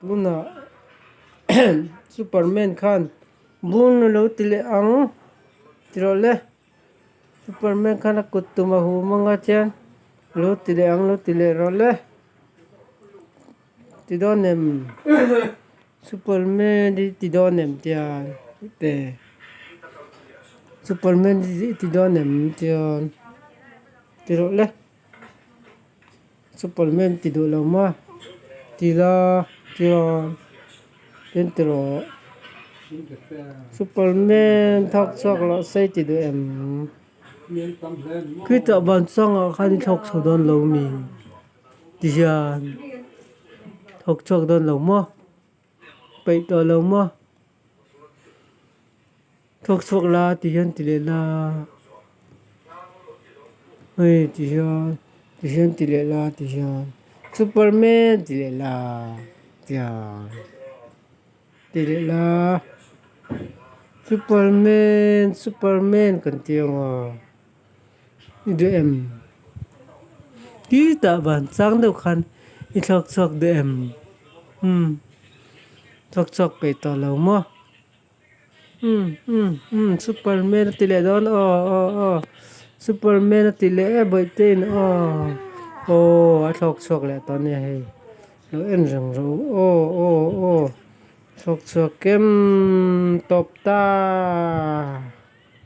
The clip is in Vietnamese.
Luna Superman khan bun lo tile ang tirole Superman khan kutuma hu manga chen lo tile role tidonem Superman di tidonem tian te Superman di tidonem tian tirole Superman tido lo ma tila tian ten tiro Superman thok chok lo say tido em khi ta ban sang a khani thok chodon lo mi tian thok chok don lo ma pe to lo ma thok chok la tian tile la ơi tian tile la tian Superman tile la tian tile la Superman kan tiang à idu em ki ta ban sang đâu khan i thok chok de em thok chok pe to lo mo Superman tile don Superman tile boy ten a thok chok le to ne hay lo en rang ro thok chok kem top ta